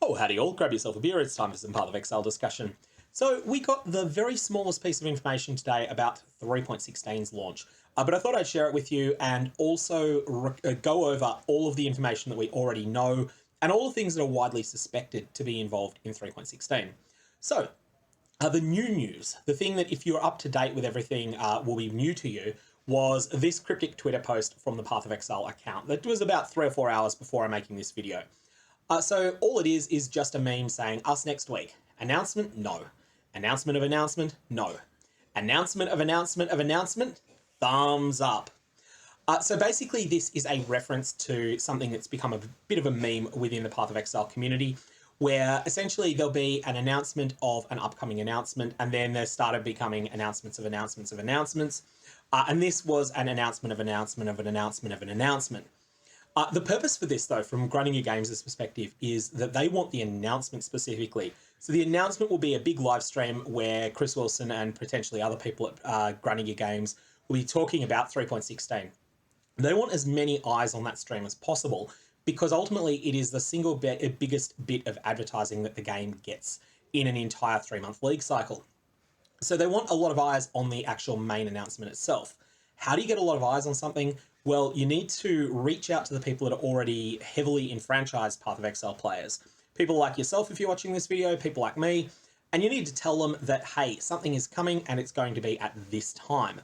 Oh, howdy all, grab yourself a beer, it's time for some Path of Exile discussion. So we got the very smallest piece of information today about 3.16's launch, but I thought I'd share it with you and also go over all of the information that we already know and all the things that are widely suspected to be involved in 3.16. So, the new news, the thing that if you're up to date with everything will be new to you, was this cryptic Twitter post from the Path of Exile account that was about 3 or 4 hours before I'm making this video. So all it is just a meme saying, us next week. Announcement? No. Announcement of announcement? No. Announcement of announcement of announcement? Thumbs up. So basically this is a reference to something that's become a bit of a meme within the Path of Exile community, where essentially there'll be an announcement of an upcoming announcement, and then there started becoming announcements of announcements of announcements. And this was an announcement of announcement of an announcement of an announcement. The purpose for this, though, from Grinding Games' perspective, is that they want the announcement specifically. So the announcement will be a big live stream where Chris Wilson and potentially other people at Grinding Games will be talking about 3.16. They want as many eyes on that stream as possible because ultimately it is the single biggest bit of advertising that the game gets in an entire 3-month league cycle. So they want a lot of eyes on the actual main announcement itself. How do you get a lot of eyes on something? Well, you need to reach out to the people that are already heavily enfranchised Path of Exile players. People like yourself, if you're watching this video, people like me, and you need to tell them that, hey, something is coming and it's going to be at this time.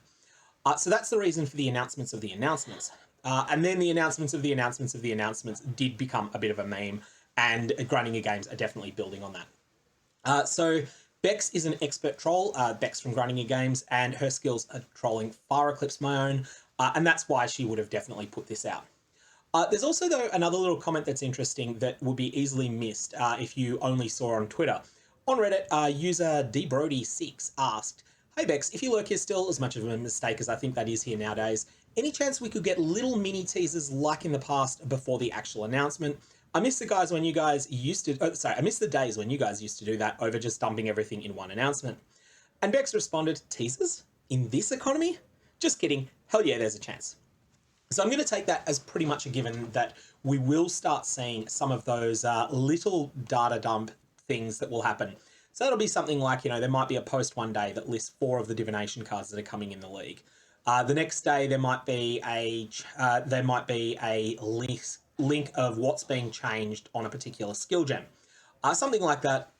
So that's the reason for the announcements of the announcements. And then the announcements of the announcements of the announcements did become a bit of a meme, and Grinding Games are definitely building on that. So Bex is an expert troll, Bex from Grinding Games, and her skills at trolling far eclipse my own, and that's why she would have definitely put this out. There's also, though, another little comment that's interesting that would be easily missed if you only saw on Twitter. On Reddit, user dbrody6 asked, "Hey Bex, if you lurk here still, as much of a mistake as I think that is here nowadays, any chance we could get little mini teasers like in the past before the actual announcement? I miss the guys when you guys used to, I miss the days when you guys used to do that over just dumping everything in one announcement." And Bex responded, "Teasers? In this economy? Just kidding. Hell yeah, there's a chance." So I'm going to take that as pretty much a given that we will start seeing some of those little data dump things that will happen. So that'll be something like, there might be a post one day that lists 4 of the divination cards that are coming in the league. The next day there might be a link of what's being changed on a particular skill gem. Something like that.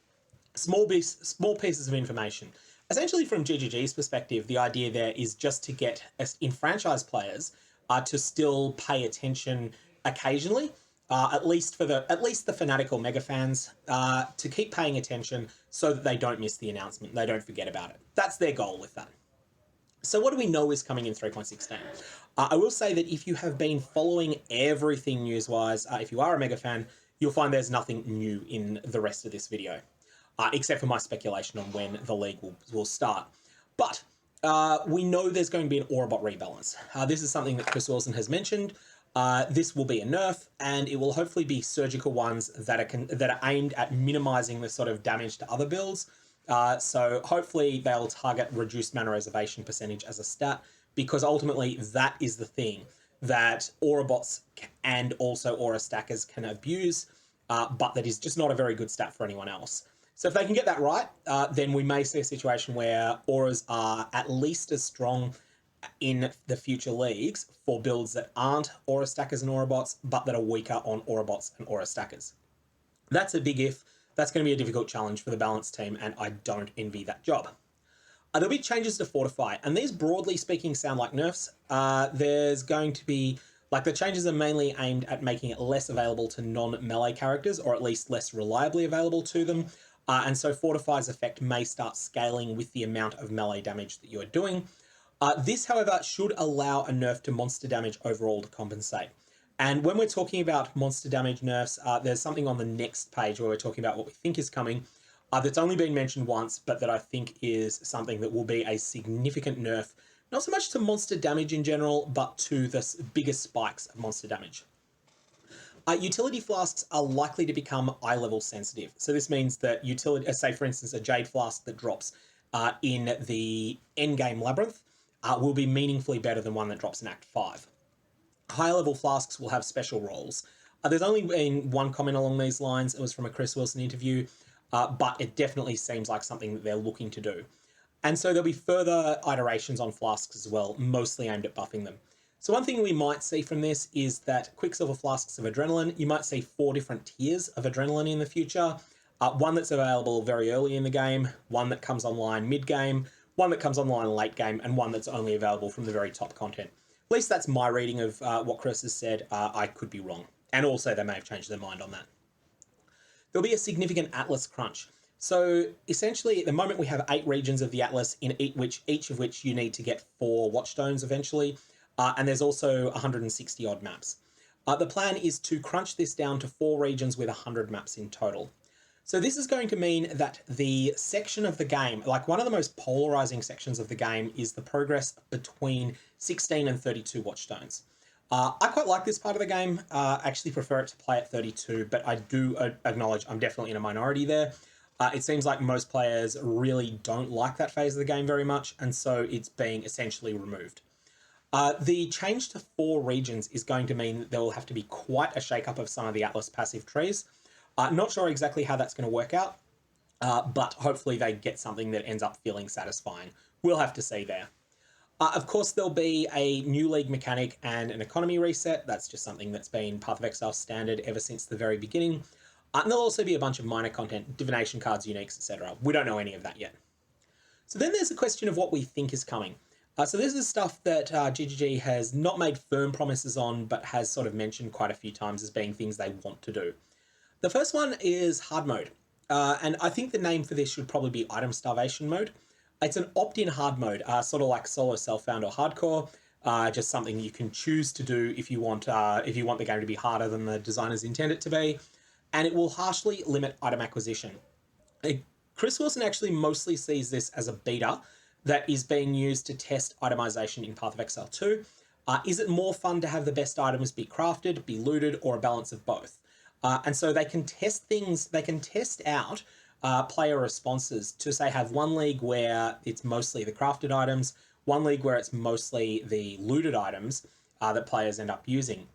Small pieces of information. Essentially, from GGG's perspective, the idea there is just to get enfranchised players to still pay attention occasionally, at least the fanatical mega fans, to keep paying attention so that they don't miss the announcement, they don't forget about it. That's their goal with that. So what do we know is coming in 3.16? I will say that if you have been following everything news-wise, if you are a mega fan, you'll find there's nothing new in the rest of this video. Except for my speculation on when the league will start. But we know there's going to be an Aurabot rebalance. This is something that Chris Wilson has mentioned. This will be a nerf, and it will hopefully be surgical ones that are aimed at minimizing the sort of damage to other builds. So hopefully they'll target reduced mana reservation percentage as a stat, because ultimately that is the thing that Aurabots and also Aura stackers can abuse, but that is just not a very good stat for anyone else. So if they can get that right, then we may see a situation where auras are at least as strong in the future leagues for builds that aren't aura stackers and aura bots, but that are weaker on aura bots and aura stackers. That's a big if. That's going to be a difficult challenge for the balance team, and I don't envy that job. There'll be changes to Fortify, and these broadly speaking sound like nerfs. There's going to be, the changes are mainly aimed at making it less available to non-melee characters, or at least less reliably available to them. And so Fortify's effect may start scaling with the amount of melee damage that you are doing. This, however, should allow a nerf to monster damage overall to compensate. And when we're talking about monster damage nerfs, there's something on the next page where we're talking about what we think is coming that's only been mentioned once, but that I think is something that will be a significant nerf, not so much to monster damage in general, but to the biggest spikes of monster damage. Utility flasks are likely to become eye level sensitive. So this means that say for instance, a Jade Flask that drops in the endgame Labyrinth will be meaningfully better than one that drops in Act 5. Higher level flasks will have special roles. There's only been one comment along these lines. It was from a Chris Wilson interview, but it definitely seems like something that they're looking to do. And so there'll be further iterations on flasks as well, mostly aimed at buffing them. So one thing we might see from this is that Quicksilver flasks of adrenaline, you might see 4 different tiers of adrenaline in the future. One that's available very early in the game, one that comes online mid-game, one that comes online late game, and one that's only available from the very top content. At least that's my reading of what Chris has said. I could be wrong. And also they may have changed their mind on that. There'll be a significant Atlas crunch. So essentially, at the moment, we have 8 regions of the Atlas, in each of which you need to get 4 Watchstones eventually. And there's also 160 odd maps. The plan is to crunch this down to 4 regions with 100 maps in total. So this is going to mean that the section of the game, like one of the most polarizing sections of the game, is the progress between 16 and 32 Watchstones. I quite like this part of the game. I actually prefer it to play at 32, but I do acknowledge I'm definitely in a minority there. It seems like most players really don't like that phase of the game very much, and so it's being essentially removed. The change to 4 regions is going to mean that there will have to be quite a shake-up of some of the Atlas passive trees. Not sure exactly how that's going to work out, but hopefully they get something that ends up feeling satisfying. We'll have to see there. Of course, there'll be a new league mechanic and an economy reset. That's just something that's been Path of Exile standard ever since the very beginning. And there'll also be a bunch of minor content, divination cards, uniques, etc. We don't know any of that yet. So then there's a question of what we think is coming. So this is stuff that GGG has not made firm promises on, but has sort of mentioned quite a few times as being things they want to do. The first one is hard mode. And I think the name for this should probably be item starvation mode. It's an opt-in hard mode, sort of like solo, self-found, or hardcore. Just something you can choose to do if you want the game to be harder than the designers intend it to be. And it will harshly limit item acquisition. Chris Wilson actually mostly sees this as a beta that is being used to test itemization in Path of Exile 2. Is it more fun to have the best items be crafted, be looted, or a balance of both? And so they can test things, they can test out player responses to, say, have one league where it's mostly the crafted items, one league where it's mostly the looted items that players end up using.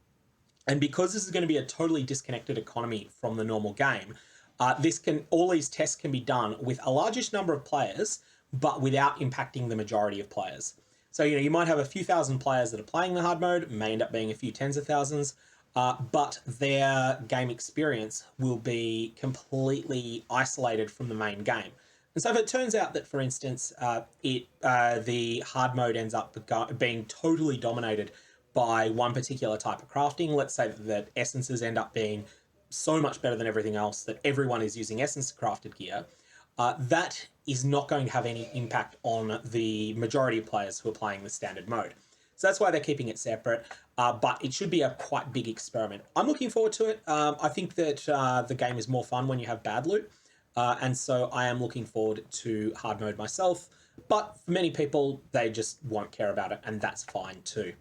And because this is going to be a totally disconnected economy from the normal game, all these tests can be done with a largish number of players, but without impacting the majority of players. So, you might have a few thousand players that are playing the hard mode, may end up being a few tens of thousands, but their game experience will be completely isolated from the main game. And so if it turns out that, for instance, the hard mode ends up being totally dominated by one particular type of crafting, let's say that essences end up being so much better than everything else that everyone is using essence crafted gear, that is not going to have any impact on the majority of players who are playing the standard mode. So that's why they're keeping it separate, but it should be a quite big experiment. I'm looking forward to it. I think that the game is more fun when you have bad loot, and so I am looking forward to hard mode myself, but for many people, they just won't care about it, and that's fine too.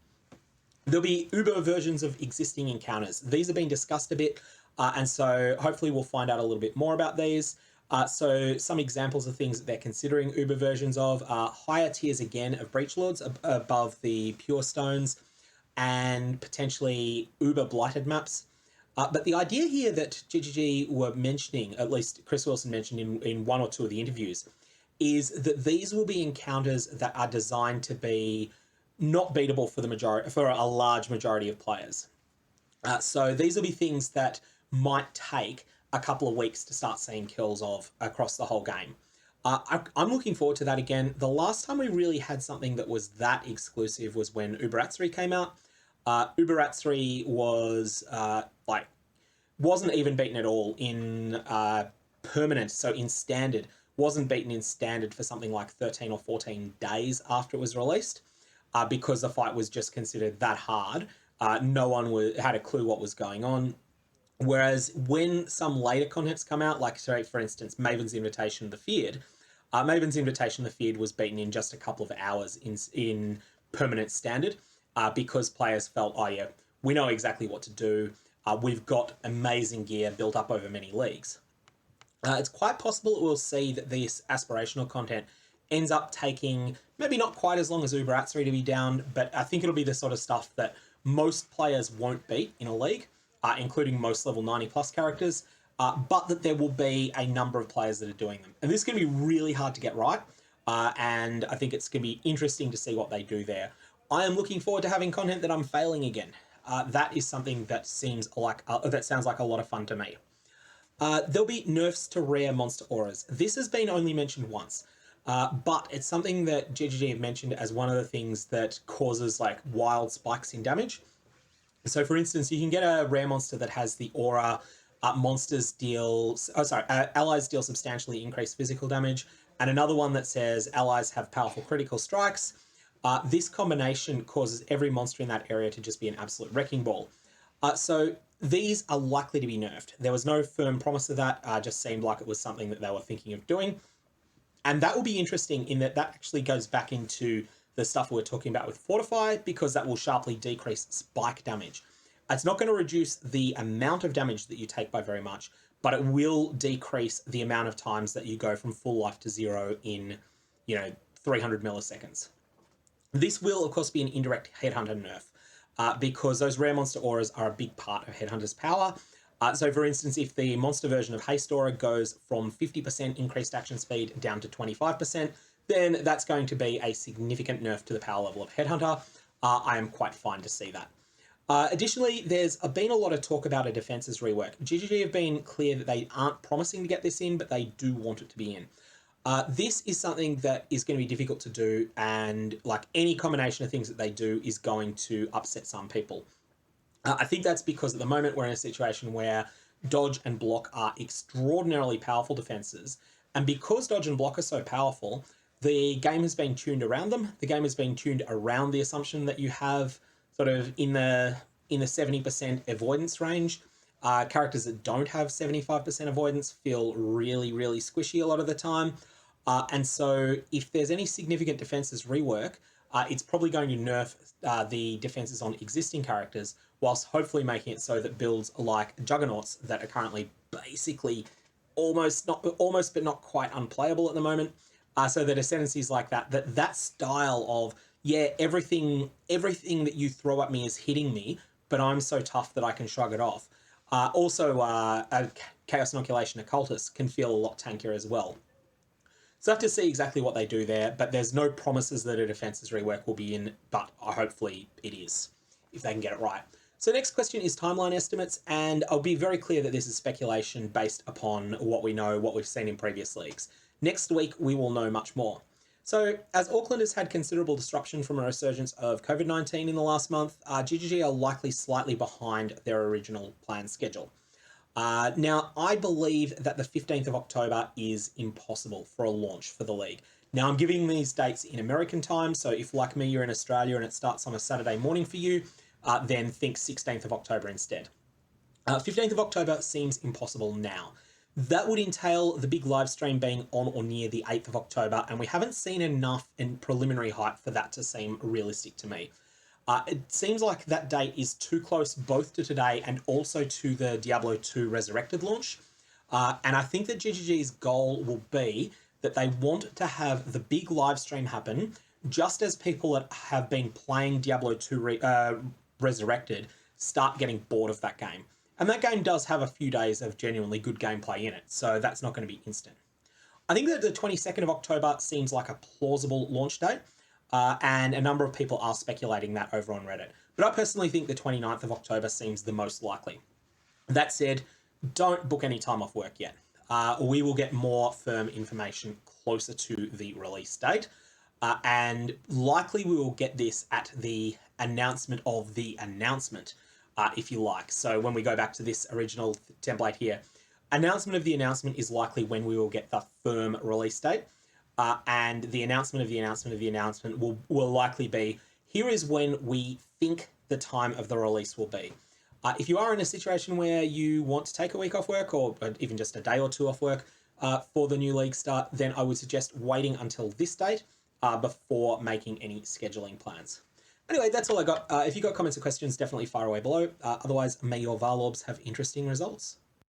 There'll be Uber versions of existing encounters. These have been discussed a bit, and so hopefully we'll find out a little bit more about these. So some examples of things that they're considering Uber versions of are higher tiers again of Breach Lords above the Pure Stones, and potentially Uber Blighted maps. But the idea here that GGG were mentioning, at least Chris Wilson mentioned in one or two of the interviews, is that these will be encounters that are designed to be not beatable for a large majority of players. So these will be things that might take a couple of weeks to start seeing kills of across the whole game. I'm looking forward to that again. The last time we really had something that was that exclusive was when Uber-Atzri came out. Uber-Atzri was wasn't even beaten at all in permanent, so in standard. Wasn't beaten in standard for something like 13 or 14 days after it was released, because the fight was just considered that hard. No one had a clue what was going on. Whereas when some later contents come out, like, say, for instance, Maven's Invitation of the Feared, Maven's Invitation of the Feared was beaten in just a couple of hours in permanent standard, because players felt, oh yeah, we know exactly what to do. We've got amazing gear built up over many leagues. It's quite possible that we'll see that this aspirational content ends up taking maybe not quite as long as Uber-Atzri to be down, but I think it'll be the sort of stuff that most players won't beat in a league. including most level 90 plus characters, but that there will be a number of players that are doing them. And this is going to be really hard to get right, and I think it's going to be interesting to see what they do there. I am looking forward to having content that I'm failing again. That is something that seems like that sounds like a lot of fun to me. There'll be nerfs to rare monster auras. This has been only mentioned once, but it's something that GGG have mentioned as one of the things that causes like wild spikes in damage. So, for instance, you can get a rare monster that has the aura allies deal substantially increased physical damage, and another one that says allies have powerful critical strikes. This combination causes every monster in that area to just be an absolute wrecking ball. So these are likely to be nerfed. There was no firm promise of that, just seemed like it was something that they were thinking of doing. And that will be interesting in that actually goes back into the stuff we were talking about with Fortify, because that will sharply decrease spike damage. It's not going to reduce the amount of damage that you take by very much, but it will decrease the amount of times that you go from full life to 0 in, 300 milliseconds. This will, of course, be an indirect Headhunter nerf, because those rare monster auras are a big part of Headhunter's power. So, for instance, if the monster version of Haste Aura goes from 50% increased action speed down to 25%, then that's going to be a significant nerf to the power level of Headhunter. I am quite fine to see that. Additionally, there's been a lot of talk about a defenses rework. GGG have been clear that they aren't promising to get this in, but they do want it to be in. This is something that is going to be difficult to do, and like any combination of things that they do is going to upset some people. I think that's because at the moment we're in a situation where dodge and block are extraordinarily powerful defenses, and because dodge and block are so powerful, the game has been tuned around them. The game has been tuned around the assumption that you have sort of in the 70% avoidance range. Characters that don't have 75% avoidance feel really, really squishy a lot of the time. And so if there's any significant defenses rework, it's probably going to nerf the defenses on existing characters, whilst hopefully making it so that builds like Juggernauts that are currently basically almost but not quite unplayable at the moment. So that ascendancies like that style of, yeah, everything that you throw at me is hitting me, but I'm so tough that I can shrug it off. Also, a Chaos Inoculation Occultist can feel a lot tankier as well. So I have to see exactly what they do there, but there's no promises that a defenses rework will be in, but hopefully it is, if they can get it right. So next question is timeline estimates, and I'll be very clear that this is speculation based upon what we know, what we've seen in previous leagues. Next week, we will know much more. So, as Auckland has had considerable disruption from a resurgence of COVID-19 in the last month, GGG are likely slightly behind their original planned schedule. Now, I believe that the 15th of October is impossible for a launch for the league. Now, I'm giving these dates in American time, so if, like me, you're in Australia and it starts on a Saturday morning for you, then think 16th of October instead. 15th of October seems impossible now. That would entail the big live stream being on or near the 8th of October, and we haven't seen enough in preliminary hype for that to seem realistic to me. It seems like that date is too close both to today and also to the Diablo 2 Resurrected launch. And I think that GGG's goal will be that they want to have the big live stream happen just as people that have been playing Diablo 2 Resurrected start getting bored of that game. And that game does have a few days of genuinely good gameplay in it, so that's not going to be instant. I think that the 22nd of October seems like a plausible launch date, and a number of people are speculating that over on Reddit. But I personally think the 29th of October seems the most likely. That said, don't book any time off work yet. We will get more firm information closer to the release date, and likely we will get this at the announcement of the announcement, if you like. So when we go back to this original template here, announcement of the announcement is likely when we will get the firm release date. And the announcement of the announcement of the announcement will likely be, here is when we think the time of the release will be. If you are in a situation where you want to take a week off work, or even just a day or two off work for the new league start, then I would suggest waiting until this date before making any scheduling plans. Anyway, that's all I got. If you've got comments or questions, definitely fire away below. Otherwise, may your Varlorbs have interesting results.